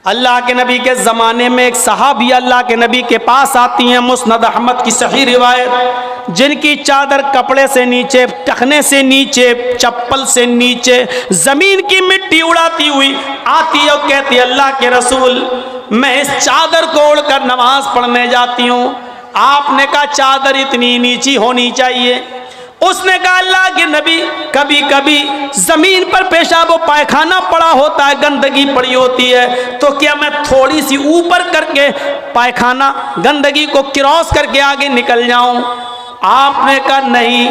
अल्लाह के नबी के ज़माने में एक सहाबी अल्लाह के नबी के पास आती हैं, मुस्नद अहमद की सही रिवायत, जिनकी चादर कपड़े से नीचे, टखने से नीचे, चप्पल से नीचे ज़मीन की मिट्टी उड़ाती हुई आती है और कहती है अल्लाह के रसूल मैं इस चादर को ओढ़कर नमाज पढ़ने जाती हूँ। आपने कहा चादर इतनी नीची होनी चाहिए। उसने कहा अल्लाह के नबी कभी कभी जमीन पर पेशाब और पायखाना पड़ा होता है, गंदगी पड़ी होती है, तो क्या मैं थोड़ी सी ऊपर करके पायखाना गंदगी को क्रॉस करके आगे निकल जाऊं? आपने कहा नहीं,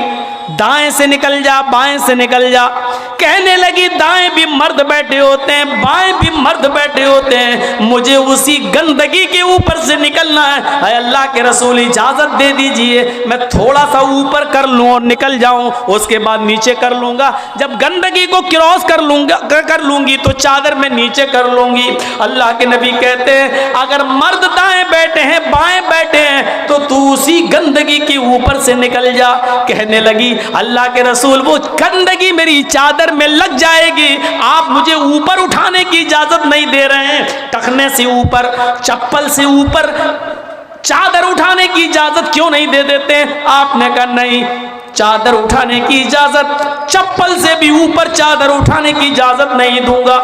दाएं से निकल जा, बाएं से निकल जा। कहने लगी दाएं भी मर्द बैठे होते हैं, बाएं भी मर्द बैठे होते हैं, मुझे उसी गंदगी के ऊपर से निकलना है। अल्लाह के रसूल इजाजत दे दीजिए, मैं थोड़ा सा ऊपर कर लूं और निकल जाऊं, उसके बाद नीचे कर लूंगा। जब गंदगी को क्रॉस कर लूंगी तो चादर में नीचे कर लूंगी। अल्लाह के नबी कहते हैं अगर मर्द दाएं बैठे हैं, बाएं बैठे हैं, तो तू उसी गंदगी के ऊपर से निकल जा। कहने लगी अल्लाह के रसूल वो गंदगी मेरी चादर में लग जाएगी, आप मुझे ऊपर उठाने की इजाजत नहीं दे रहे हैं, टखने से ऊपर, चप्पल से ऊपर चादर उठाने की इजाजत क्यों नहीं दे देते? आपने कहा नहीं, चादर उठाने की इजाजत, चप्पल से भी ऊपर चादर उठाने की इजाजत नहीं दूंगा।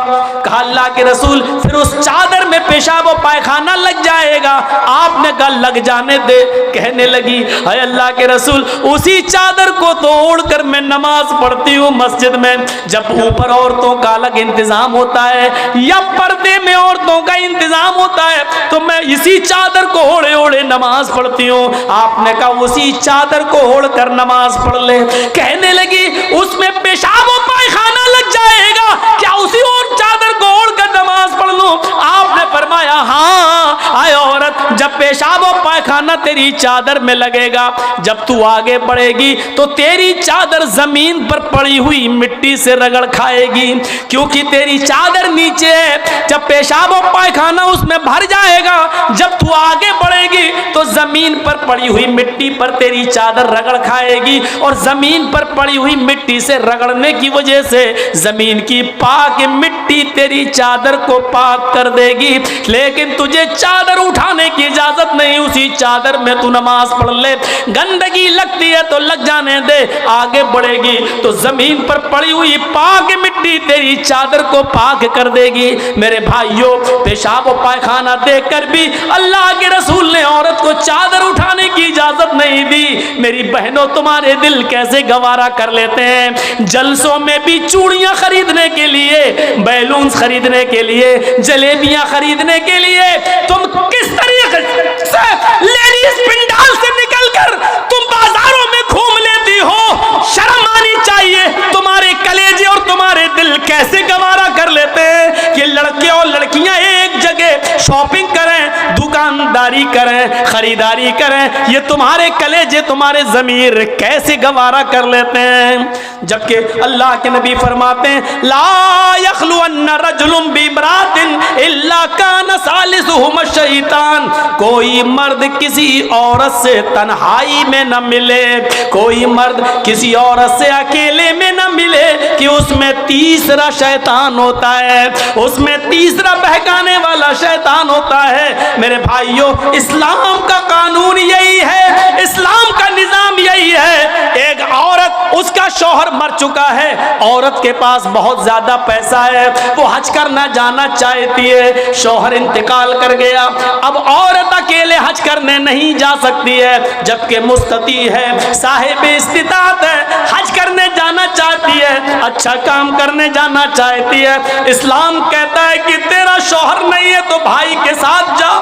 कहा अल्लाह के रसूल फिर उस चादर में पेशाब और पायखाना लग जाएगा। आपने कहा लग जाने दे। कहने लगी हाय अल्लाह के रसूल उसी चादर को तो ओढ़कर मैं नमाज पढ़ती हूँ मस्जिद में। जब ऊपर औरतों का अलग इंतजाम होता है या पर्दे में औरतों का इंतजाम होता है, तो मैं इसी चादर को ओढ़े ओढ़े नमाज पढ़ती हूँ। आपने कहा उसी चादर को ओढ़कर नमाज पढ़ ले। कहने लगी उसमें पेशाब और पायखाना लग जाएगा, क्या उसी और चादर को ओढ़कर नमाज पढ़ लूं? आपने फरमाया हाँ आए औरत, जब पेशाब और पायखाना तेरी चादर में लगेगा, जब तू आगे बढ़ेगी तो तेरी चादर जमीन पर पड़ी हुई मिट्टी से रगड़ खाएगी, क्योंकि तेरी चादर नीचे है। जब पेशाब और पायखाना उसमें भर जाएगा, जब तू आगे बढ़ेगी तो जमीन पर पड़ी हुई मिट्टी पर तेरी चादर रगड़ खाएगी, और जमीन पर पड़ी हुई मिट्टी से रगड़ने की वजह से जमीन की पाक मिट्टी तेरी चादर को पाक कर देगी। लेकिन तुझे चादर उठाने की इजाजत नहीं, उसी चादर में तू नमाज पढ़ ले। गंदगी लगती है तो लग जाने दे, आगे बढ़ेगी तो जमीन पर पड़ी हुई पाक मिट्टी तेरी चादर को पाक कर देगी। मेरे भाइयों, पेशाब और पायखाना देखकर भी अल्लाह के रसूल ने औरत को चादर उठाने की इजाजत नहीं दी। मेरी बहनों, तुम्हारे दिल कैसे गवारा कर लेते हैं। जलसों में भी चूड़ियां खरीदने के लिए, बैलून खरीदने के लिए, जलेबियां खरीदने के लिए तुम किस तरीके से लेडीज पिंडाल से निकलकर तुम बाजारों में घूम लेती हो? शर्म आनी चाहिए। तुम्हारे कलेजे और तुम्हारे दिल कैसे गवारा कर लेते हैं कि लड़के और लड़कियां एक जगह शॉपिंग करें, दुकानदारी करें, खरीदारी करें। ये तुम्हारे कलेजे, तुम्हारे ज़मीर कैसे गवारा कर लेते हैं? जबकि अल्लाह के नबी फरमाते हैं ला यखलुअन्न रजुलुम बिमरातिन इल्ला कान सालिसुहुम शैतान। कोई मर्द किसी औरत से तन्हाई में न मिले, कोई मर्द किसी औरत से अकेले में न मिले कि उसमें तीसरा शैतान होता है, उसमें तीसरा बहकाने वाला शैतान होता है। मेरे भाइयों, इस्लाम का कानून यही है, इस्लाम का निजाम यही है। एक औरत, उसका शौहर मर चुका है, औरत के पास बहुत ज्यादा पैसा है, वो हज करना जाना चाहती है, शौहर इंतकाल कर गया, अब औरत अकेले हज करने नहीं जा सकती है, जबकि मुस्तती है, साहिब इस्तिताअत है, हज करने जाना चाहती है, अच्छा काम करने जाना चाहती है। इस्लाम कहता है कि तेरा शौहर नहीं है तो भाई के साथ जा,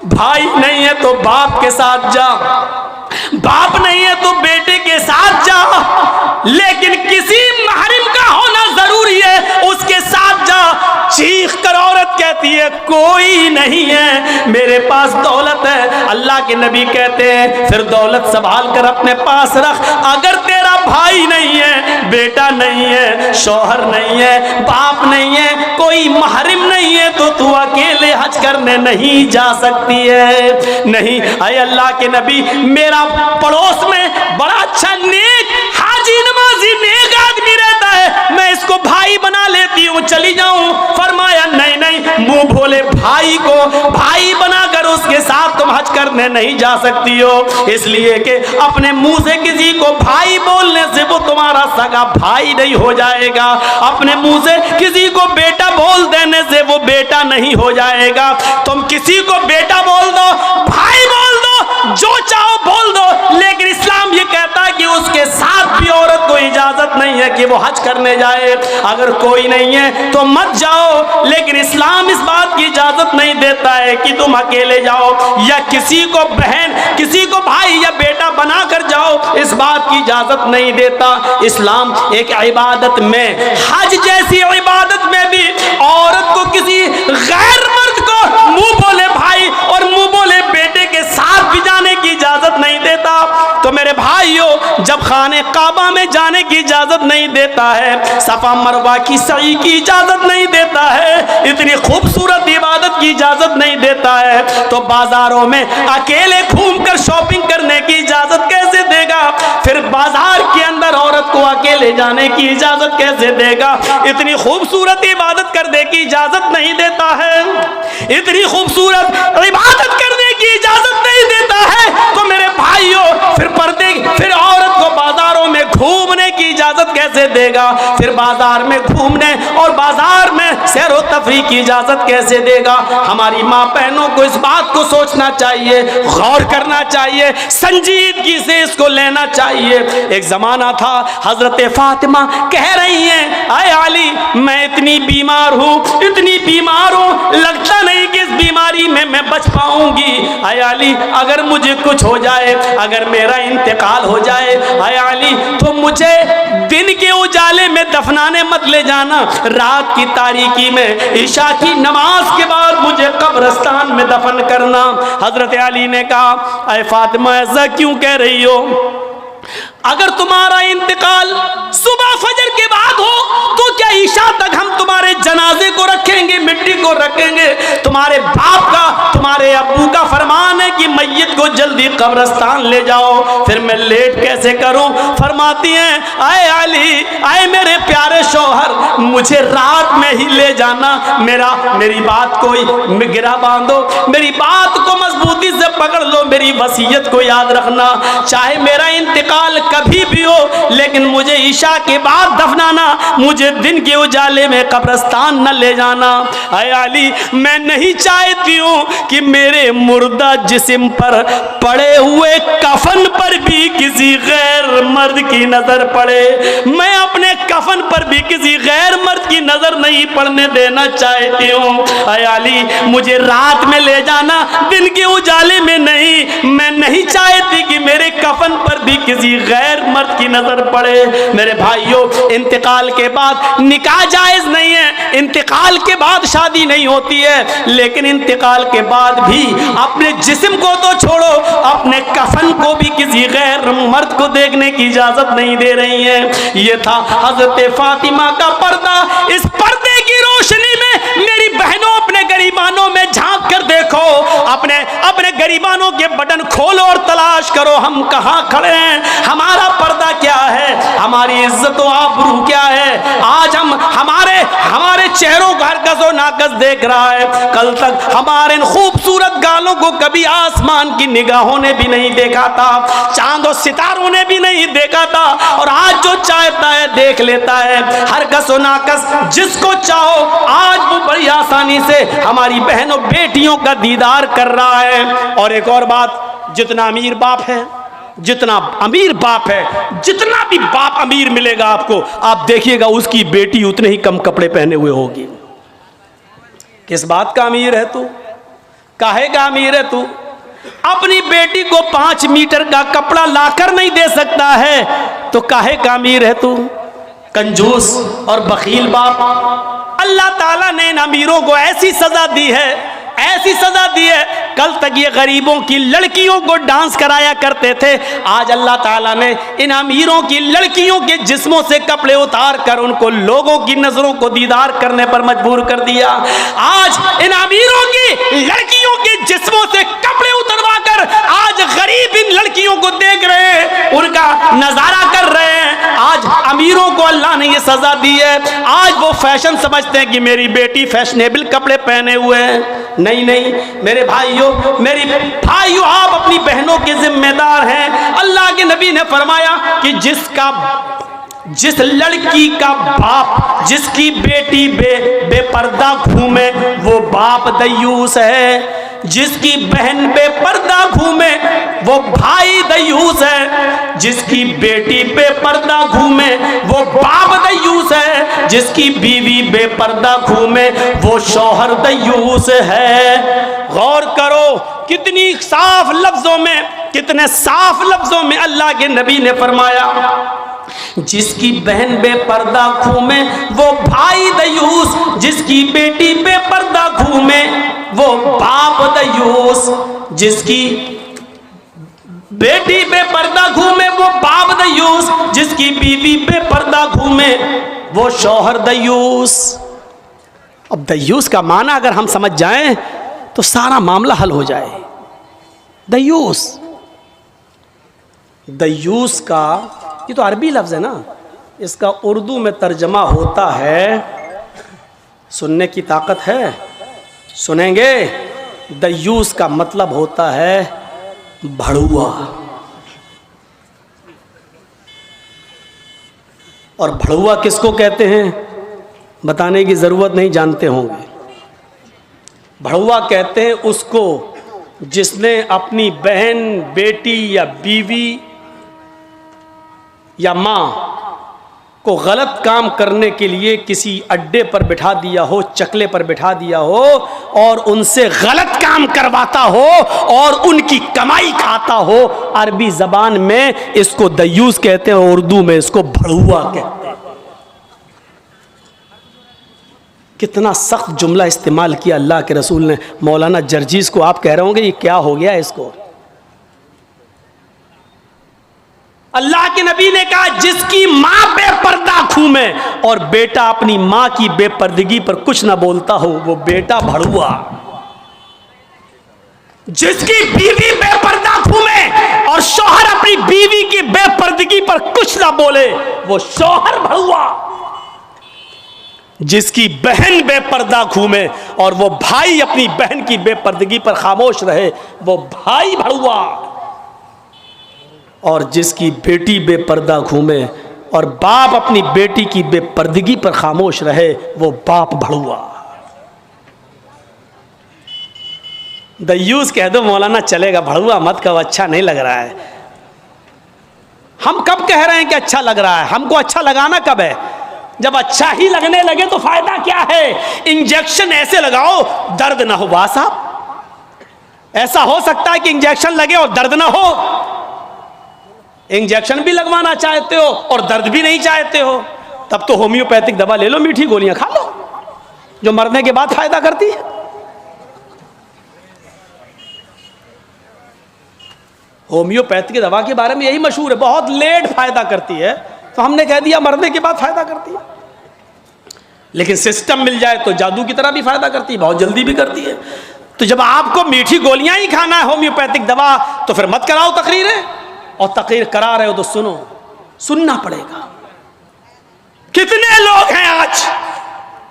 भाई नहीं है तो बाप के साथ जा, बाप नहीं है तो बेटे के साथ जा, लेकिन किसी महरम का होना जरूरी है, उसके साथ जा। चीख कर औरत कहती है कोई नहीं है, मेरे पास दौलत है। अल्लाह के नबी कहते हैं फिर दौलत संभाल कर अपने पास रख। अगर तेरा भाई नहीं है, बेटा नहीं है, शौहर नहीं है, बाप नहीं है, कोई महरम नहीं है, तो तू अकेले हज करने नहीं जा सकती है। नहीं, अय अल्लाह के नबी, मेरा पड़ोस में बड़ा अच्छा नेक हाजी नमाजी नेक आदमी रहता है, मैं इसको भाई बना लेती हूँ, चली जाऊं। फरमाया नहीं नहीं, मुंह बोले भाई को भाई बनाकर उसके साथ तुम हज करने नहीं जा सकती हो, इसलिए कि अपने मुंह से किसी को भाई बोलने से वो तुम्हारा सगा भाई नहीं हो जाएगा, अपने मुंह से किसी को बेटा बोल देने से वो बेटा नहीं हो जाएगा। तुम किसी को बेटा बोल दो, भाई बोल दो, जो चाहो बोल दो, लेकिन इस्लाम ये कहता है कि उसके साथ भी औरत को इजाजत नहीं है कि वो हज करने जाए। अगर कोई नहीं है तो मत जाओ, लेकिन इस्लाम इस बात की इजाजत नहीं देता है कि तुम अकेले जाओ या किसी को बहन, किसी को भाई या बेटा बनाकर जाओ, इस बात की इजाजत नहीं देता। इस्लाम एक इबादत में, हज जैसी इबादत में भी औरत को किसी गैर मर्द को मुंह बोले भाई और मुंह बोले बेटे के साथ भी जाने की इजाजत नहीं देता। तो मेरे भाइयों, जब खाने काबा में जाने की इजाजत नहीं देता है, सफा मरवा की सई की इजाजत नहीं देता है, इतनी खूबसूरत इबादत की इजाजत नहीं देता है, तो बाजारों में अकेले घूमकर शॉपिंग करने की इजाजत कैसे देगा? फिर बाजार के अंदर औरत को अकेले जाने की इजाजत कैसे देगा? इतनी खूबसूरत इबादत करने की इजाजत नहीं देता है, इतनी खूबसूरत इबादत करने की इजाजत नहीं देता है, तो मेरे भाइयों फिर औरत को बाजारों में घूमने की इजाजत कैसे देगा? फिर बाजार में घूमने और बाजार में सैर व तफरीह की इजाजत कैसे देगा? हमारी माँ बहनों को इस बात को सोचना चाहिए, गौर करना चाहिए, संजीदगी से इसको लेना चाहिए। एक जमाना था, हजरत फातिमा कह रही हैं, आए अली मैं इतनी बीमार हूँ, इतनी बीमार हूँ, लगता नहीं कि इस बीमारी में मैं बच पाऊंगी। आए अली अगर मुझे कुछ हो जाए, अगर मेरा इंतकाल हो जाए, आए अली तो मुझे दिन के उजाले में दफनाने मत ले जाना, रात की तारीकी में ईशा की नमाज के बाद मुझे कब्रिस्तान में दफन करना। हजरत अली ने कहा, ऐ फातिमा ऐसा क्यों कह रही हो? अगर तुम्हारा इंतकाल सुबह फजर के बाद हो तो क्या ईशा तक हम तुम्हारे जनाजे को रखेंगे, मिट्टी को रखेंगे? तुम्हारे बाप का, तुम्हारे अब्बू का फरमान है कि मैयत को जल्दी कब्रिस्तान ले जाओ, फिर मैं लेट कैसे करूं? फरमाती हैं, आए अली, आए मेरे प्यारे शौहर, मुझे रात में ही ले जाना, मेरी बात को गिरा बांधो, मेरी बात को मजबूती से पकड़ लो, मेरी वसीयत को याद रखना, चाहे मेरा इंतकाल कभी भी हो, लेकिन मुझे ईशा के बाद दफनाना, मुझे दिन के उजाले में कब्रिस्तान न ले जाना। ऐ अली मैं नहीं चाहती हूँ कि मेरे मुर्दा जिस्म पर पड़े हुए कफन पर भी किसी गैर मर्द की नजर पड़े, मैं अपने कफन पर भी किसी गैर मर्द की नजर नहीं पड़ने देना चाहती हूँ। ऐ अली मुझे रात में ले जाना, दिन के उजाले में नहीं, मैं नहीं चाहती कि मेरे कफन पर भी किसी गैर मर्द की नजर पड़े। मेरे भाइयों, इंतकाल के बाद निकाह जायज नहीं है, इंतकाल के बाद शादी नहीं होती है, लेकिन इंतकाल के बाद भी अपने जिस्म को तो छोड़ो, अपने कफन को भी किसी गैर मर्द को देखने की इजाजत नहीं दे रही है। ये था हजरत फातिमा का पर्दा। इस पर्दे की रोशनी में मेरी बहनों, अपने गरीबानों में झांक कर देखो, अपने गरीबानों के बटन खोलो और तलाश करो हम कहाँ खड़े हैं, हमारा पर्दा क्या है, हमारी इज्जत व आबरू क्या है। आज हमारे चेहरों का हरकस और नाकस देख रहा है, कल तक हमारे इन खूबसूरत गालों को कभी आसमान की निगाहों ने भी नहीं देखा था, चांद और सितारों ने भी नहीं देखा था, और आज जो चाहता है देख लेता है, हरकस और नाकस जिसको चाहो आज वो बड़ी आसानी से हमारी बहनों बेटियों का दीदार कर रहा है। और एक और बात, जितना अमीर बाप है, जितना अमीर बाप है, जितना भी बाप अमीर मिलेगा आपको, आप देखिएगा उसकी बेटी उतने ही कम कपड़े पहने हुए होगी। किस बात का अमीर है तू? काहे का अमीर है तू? अपनी बेटी को 5 मीटर का कपड़ा लाकर नहीं दे सकता है तो काहे का अमीर है तू? कंजूस और बखील बाप। अल्लाह ताला ने इन अमीरों को ऐसी सजा दी है, ऐसी सजा दी है, कल तक ये गरीबों की लड़कियों को डांस कराया करते थे, आज अल्लाह ताला ने इन अमीरों की लड़कियों के जिस्मों से कपड़े उतार कर उनको लोगों की नजरों को दीदार करने पर मजबूर कर दिया। आज इन अमीरों की लड़कियों के जिस्मों से कपड़े उतरवा कर आज गरीब इन लड़कियों को देख रहे हैं, उनका नजारा कर रहे हैं। आज अमीरों को अल्लाह ने ये सजा दी है। आज वो फैशन समझते हैं कि मेरी बेटी फैशनेबल कपड़े पहने हुए हैं। नहीं नहीं मेरे भाइयों, आप अपनी बहनों के जिम्मेदार हैं। अल्लाह के नबी ने फरमाया कि जिस लड़की का बाप, जिसकी बेटी बेपर्दा घूमे वो बाप दयूस है। जिसकी बहन बेपर्दा घूमे वो भाई दयूस है। जिसकी बेटी बेपर्दा घूमे वो बाप दयूस है। जिसकी बीवी बेपर्दा घूमे वो शौहर दयूस है। गौर करो कितनी साफ लफ्जों में, कितने साफ लफ्जों में अल्लाह के नबी ने फरमाया, जिसकी बहन बेपर्दा घूमे वो भाई दयूस, जिसकी बेटी बेपर्दा घूमे वो बाप दयूस, जिसकी बेटी बेपर्दा घूमे वो बाप दयूस, जिसकी बीवी बेपर्दा घूमे वो शौहर दयूस। अब दयूस का माना अगर हम समझ जाएं तो सारा मामला हल हो जाए। दयूस का ये तो अरबी लफ्ज़ है ना, इसका उर्दू में तर्जमा होता है, सुनने की ताकत है, सुनेंगे। दयूस का मतलब होता है भड़ुआ। और भड़ुआ किसको कहते हैं बताने की ज़रूरत नहीं, जानते होंगे। भड़ुआ कहते हैं उसको जिसने अपनी बहन, बेटी या बीवी या माँ को गलत काम करने के लिए किसी अड्डे पर बिठा दिया हो, चकले पर बिठा दिया हो और उनसे गलत काम करवाता हो और उनकी कमाई खाता हो। अरबी ज़बान में इसको दयूस कहते हैं, उर्दू में इसको भड़ुआ कहते हैं। कितना सख्त जुमला इस्तेमाल किया अल्लाह के रसूल ने। मौलाना जर्जीस को आप कह रहे होंगे ये क्या हो गया इसको। अल्लाह के नबी ने कहा जिसकी माँ बेपर्दा घूमे और बेटा अपनी माँ की बेपर्दगी पर कुछ ना बोलता हो वो बेटा भड़ुआ। जिसकी बीवी बेपर्दा घूमे और शौहर अपनी बीवी की बेपर्दगी पर कुछ ना बोले वो शौहर भड़ुआ। जिसकी बहन बेपर्दा घूमे और वो भाई अपनी बहन की बेपर्दगी पर खामोश रहे वो भाई भड़ुआ। और जिसकी बेटी बेपर्दा घूमे और बाप अपनी बेटी की बेपर्दगी पर खामोश रहे वो बाप भड़ुआ। दयूस कह दो मौलाना चलेगा, भड़ुआ मत कहो, अच्छा नहीं लग रहा है। हम कब कह रहे हैं कि अच्छा लग रहा है? हमको अच्छा लगाना कब है? जब अच्छा ही लगने लगे तो फायदा क्या है? इंजेक्शन ऐसे लगाओ दर्द ना हो। वाह साहब, ऐसा हो सकता है कि इंजेक्शन लगे और दर्द ना हो? इंजेक्शन भी लगवाना चाहते हो और दर्द भी नहीं चाहते हो, तब तो होम्योपैथिक दवा ले लो, मीठी गोलियां खा लो जो मरने के बाद फायदा करती है। होम्योपैथिक दवा के बारे में यही मशहूर है, बहुत लेट फायदा करती है, तो हमने कह दिया मरने के बाद फायदा करती है। लेकिन सिस्टम मिल जाए तो जादू की तरह भी फायदा करती है, बहुत जल्दी भी करती है। तो जब आपको मीठी गोलियां ही खाना है होम्योपैथिक दवा, तो फिर मत कराओ तकरीरें, और तकरीर करा रहे हो तो सुनो, सुनना पड़ेगा। कितने लोग हैं आज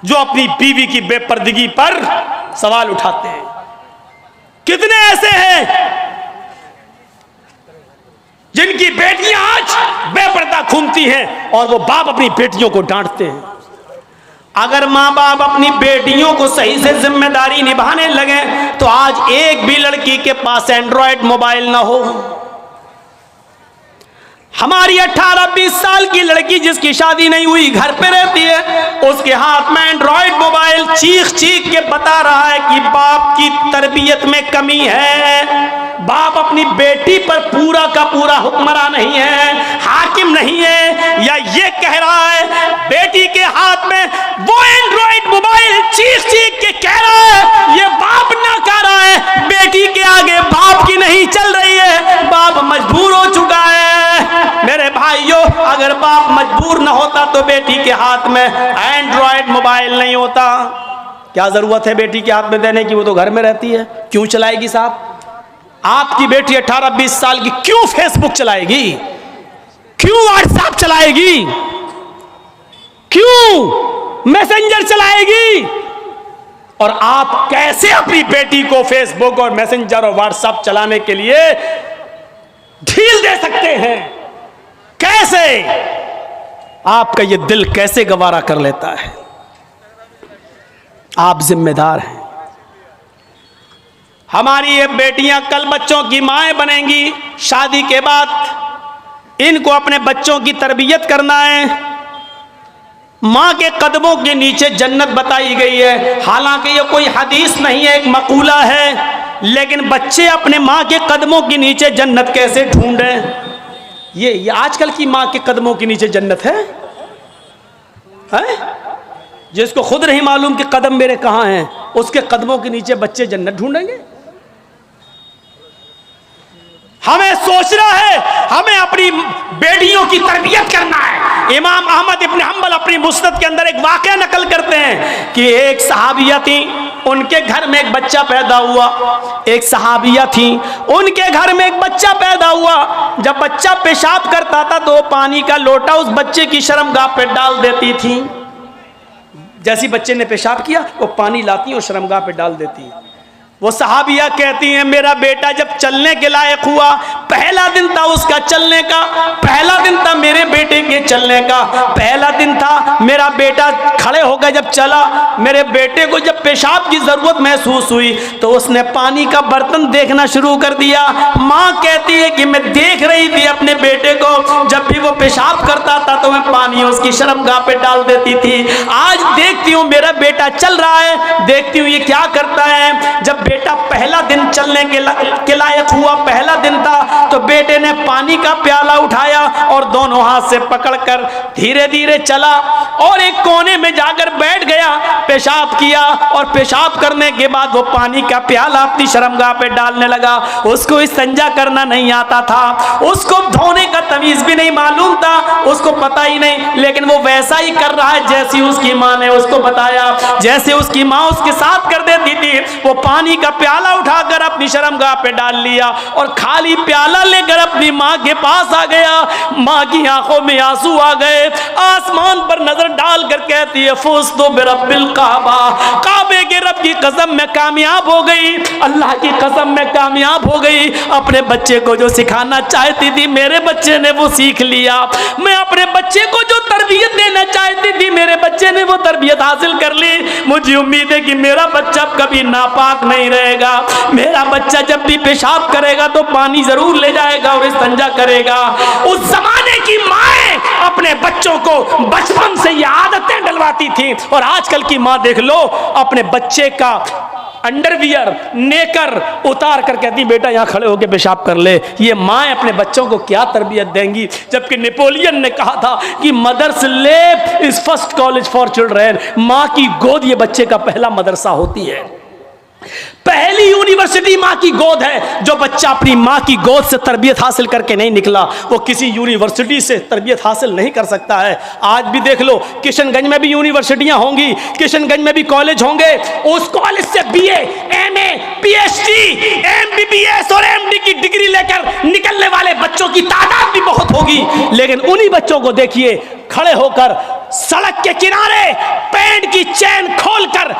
जो अपनी बीवी की बेपर्दगी पर सवाल उठाते हैं? कितने ऐसे हैं जिनकी बेटियां आज बेपर्दा घूमती हैं और वो बाप अपनी बेटियों को डांटते हैं? अगर माँ बाप अपनी बेटियों को सही से जिम्मेदारी निभाने लगे तो आज एक भी लड़की के पास एंड्रॉयड मोबाइल ना हो। हमारी 18-20 साल की लड़की जिसकी शादी नहीं हुई घर पे रहती है, उसके हाथ में एंड्रॉयड मोबाइल, चीख चीख के बता रहा है कि बाप की तरबियत में कमी है, बाप अपनी बेटी पर पूरा का पूरा हुक्मरान नहीं है, हाकिम नहीं है, या ये कह रहा है बेटी के हाथ में वो एंड्रॉयड मोबाइल चीख चीख के कह रहा है ये बाप ना कह रहा है, बेटी के आगे बाप की नहीं चल रही है, बाप मजबूर हो चुका है। मेरे भाइयों, अगर बाप मजबूर न होता तो बेटी के हाथ में एंड्रॉयड मोबाइल नहीं होता। क्या जरूरत है बेटी के हाथ में देने की? वो तो घर में रहती है, क्यों चलाएगी साहब? आपकी बेटी 18-20 साल की क्यों फेसबुक चलाएगी, क्यों व्हाट्सएप चलाएगी? क्यों मैसेंजर चलाएगी? और आप कैसे अपनी बेटी को फेसबुक और मैसेंजर और व्हाट्सएप चलाने के लिए ढील दे सकते हैं? कैसे? आपका ये दिल कैसे गवारा कर लेता है? आप जिम्मेदार हैं। हमारी ये बेटियां कल बच्चों की माएं बनेंगी। शादी के बाद इनको अपने बच्चों की तरबियत करना है। माँ के कदमों के नीचे जन्नत बताई गई है। हालांकि ये कोई हदीस नहीं है, एक मकूला है, लेकिन बच्चे अपने माँ के कदमों के नीचे जन्नत कैसे ढूंढें? ये आजकल की माँ के कदमों के नीचे जन्नत है? जिसको खुद नहीं मालूम कि कदम मेरे कहाँ हैं, उसके कदमों के नीचे बच्चे जन्नत ढूंढेंगे? हमें सोचना है, हमें अपनी बेटियों की तरबियत करना है। इमाम अहमद इब्न हंबल अपनी मुस्नद के अंदर एक वाकया नकल करते हैं कि एक सहाबिया थी, उनके घर में एक बच्चा पैदा हुआ। एक सहाबिया थी, उनके घर में एक बच्चा पैदा हुआ। जब बच्चा पेशाब करता था तो पानी का लोटा उस बच्चे की शर्मगाह पे डाल देती थी। जैसी बच्चे ने पेशाब किया वो पानी लाती और शर्मगाह पे डाल देती। वो सहाबिया कहती हैं, मेरा बेटा जब चलने के लायक हुआ, पहला दिन था उसका चलने का, पहला दिन था मेरे बेटे के चलने का, पहला दिन था मेरा बेटा खड़े होकर जब चला, मेरे बेटे को जब पेशाब की जरूरत महसूस हुई तो उसने पानी का बर्तन देखना शुरू कर दिया। माँ कहती है कि मैं देख रही थी अपने बेटे को, जब भी वो पेशाब करता था तो मैं पानी उसकी शर्मगाह पे डाल देती थी। आज देखती हूँ मेरा बेटा चल रहा है, देखती हूँ ये क्या करता है। जब बेटा पहला दिन चलने के लायक हुआ, पहला दिन था, तो बेटे ने पानी का प्याला उठाया और दोनों हाथ से पकड़कर धीरे धीरे चला और एक कोने में जाकर बैठ गया, पेशाब किया और पेशाब करने के बाद वो पानी का प्याला अपनी शर्मगाह पे डालने लगा। उसको इस्तिंजा करना नहीं आता था, उसको धोने का तमीज भी नहीं मालूम था, उसको पता ही नहीं, लेकिन वो वैसा ही कर रहा है जैसी उसकी माँ ने उसको बताया। जैसे उसकी माँ उसके साथ कर देती थी, वो पानी का प्याला उठाकर अपनी शर्मगाह पे डाल लिया और खाली प्याला लेकर अपनी माँ के पास आ गया। माँ की आंखों में आंसू आ गए, आसमान पर नजर डालकर कहती है, फुज़्तु बिरब्बिल काबा, काबे के रब की कसम में कामयाब हो गई, अल्लाह की कसम में कामयाब हो गई। अपने बच्चे को जो सिखाना चाहती थी मेरे बच्चे ने वो सीख लिया। मैं अपने बच्चे को जो तरबियत देना चाहती थी मेरे बच्चे ने वो तरबियत हासिल कर ली। मुझे उम्मीद है कि मेरा बच्चा कभी नापाक नहीं रहेगा। मेरा बच्चा जब भी पेशाब करेगा तो पानी जरूर ले जाएगा और इस्तिंजा करेगा। उस जमाने की माएं अपने बच्चों को बचपन से ये आदतें डलवाती थी, और आजकल की माँ देख लो, अपने बच्चे का अंडरवियर नेकर उतार कर कहती बेटा यहाँ खड़े होकर पेशाब कर ले। ये माँ अपने बच्चों को क्या तरबियत देंगी? जबकि नेपोलियन ने कहा था कि mother's lap is first college for children, माँ की गोद ये बच्चे का पहला मदरसा होती है, पहली यूनिवर्सिटी माँ की गोद है। जो बच्चा अपनी माँ की गोद से तरबियत हासिल करके नहीं निकला वो किसी यूनिवर्सिटी से तरबियत हासिल नहीं कर सकता है। आज भी देख लो, किशनगंज में भी यूनिवर्सिटियां होंगी, किशनगंज में भी कॉलेज होंगे, उस कॉलेज से बीए, एमए, पीएचडी, एमबीबीएस और एमडी की डिग्री लेकर निकलने वाले बच्चों की तादाद भी बहुत होगी। लेकिन उन्हीं बच्चों को देखिए खड़े होकर सड़क के किनारे पैंट की चैन खोलकर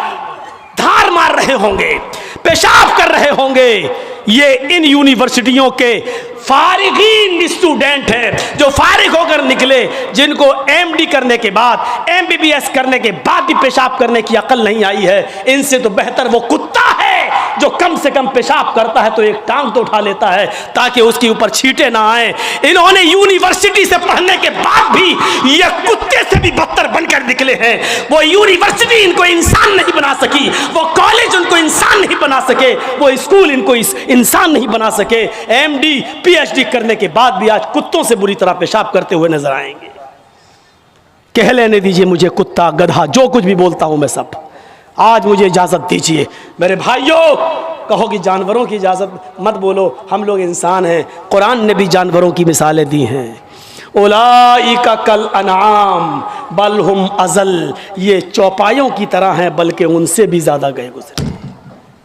धार मार रहे होंगे, पेशाब कर रहे होंगे। ये इन यूनिवर्सिटियों के फारिगीन स्टूडेंट हैं जो फारिग होकर निकले, जिनको एमडी करने के बाद, एमबीबीएस करने के बाद भी पेशाब करने की अकल नहीं आई है। इनसे तो बेहतर वो कुत्ता है जो कम से कम पेशाब करता है तो एक टांग तो उठा लेता है ताकि उसके ऊपर छींटे ना आए। इन्होंने यूनिवर्सिटी से पढ़ने के बाद भी ये कुत्ते से भी बदतर बनकर निकले हैं। वो यूनिवर्सिटी इनको इंसान नहीं बना सकी, वो कॉलेज उनको इंसान नहीं बना सके, वो स्कूल इनको इंसान नहीं बना सके। एमडी पीएचडी करने के बाद भी आज कुत्तों से बुरी तरह पेशाब करते हुए नजर आएंगे। कह लेने दीजिए मुझे कुत्ता, गधा, जो कुछ भी बोलता हूं मैं सब। आज मुझे इजाजत दीजिए मेरे भाइयों, कहो कि जानवरों की इजाजत मत बोलो, हम लोग इंसान हैं। कुरान ने भी जानवरों की मिसालें दी हैं। उलाइका कल अनआम बल हुम अज़ल, ये चौपायों की तरह हैं बल्कि उनसे भी ज्यादा गए गुजरे।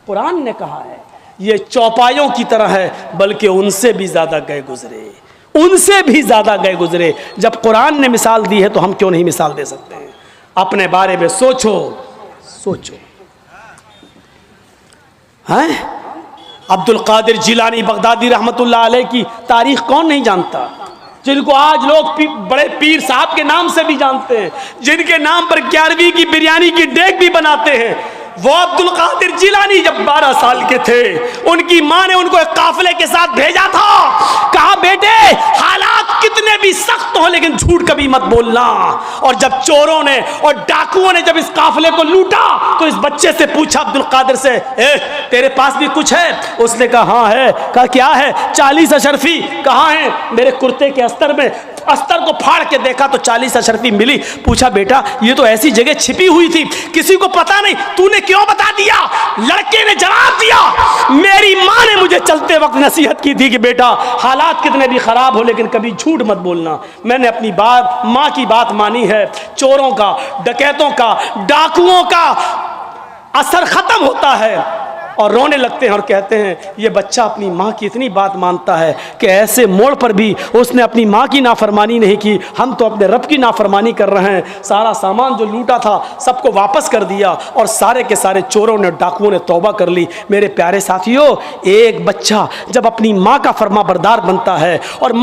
कुरान ने कहा है ये चौपायों की तरह है बल्कि उनसे भी ज्यादा गए गुजरे, उनसे भी ज्यादा गए गुजरे। जब कुरान ने मिसाल दी है तो हम क्यों नहीं मिसाल दे सकते हैं? अपने बारे में सोचो, सोचो। हैं? अब्दुल कादिर जिलानी बगदादी रहमतुल्लाह अलैह की तारीख कौन नहीं जानता, जिनको आज लोग बड़े पीर साहब के नाम से भी जानते हैं, जिनके नाम पर 11वीं की बिरयानी की डेग भी बनाते हैं। वो अब्दुल कादिर जिलानी जब 12 साल के थे, उनकी माँ ने उनको एक काफिले के साथ भेजा था, कहा बेटे हालात कितने भी सख्त हो लेकिन झूठ कभी मत बोलना। और जब चोरों ने और डाकुओं ने जब इस काफिले को लूटा तो इस बच्चे से पूछा अब्दुल कादिर से, तेरे पास भी कुछ है? उसने कहा हाँ है। कहा क्या है? 40 अशरफी। कहाँ है? मेरे कुर्ते के अस्तर में। अस्तर को फाड़ के देखा तो 40 अशरफी मिली। पूछा बेटा ये तो ऐसी जगह छिपी हुई थी, किसी को पता नहीं, तूने क्यों बता दिया? लड़के ने जवाब दिया, मेरी माँ ने मुझे चलते वक्त नसीहत की थी कि बेटा हालात कितने भी खराब हो लेकिन कभी झूठ मत बोलना। मैंने अपनी बात, माँ की बात मानी है। चोरों का, डकैतों का, डाकुओं का असर खत्म होता है और रोने लगते हैं और कहते हैं ये बच्चा अपनी माँ की इतनी बात मानता है कि ऐसे मोड़ पर भी उसने अपनी माँ की नाफरमानी नहीं की, हम तो अपने रब की नाफरमानी कर रहे हैं। सारा सामान जो लूटा था सबको वापस कर दिया और सारे के सारे चोरों ने, डाकुओं ने तौबा कर ली। मेरे प्यारे साथियों, एक बच्चा जब अपनी माँ का फरमा बरदार बनता है और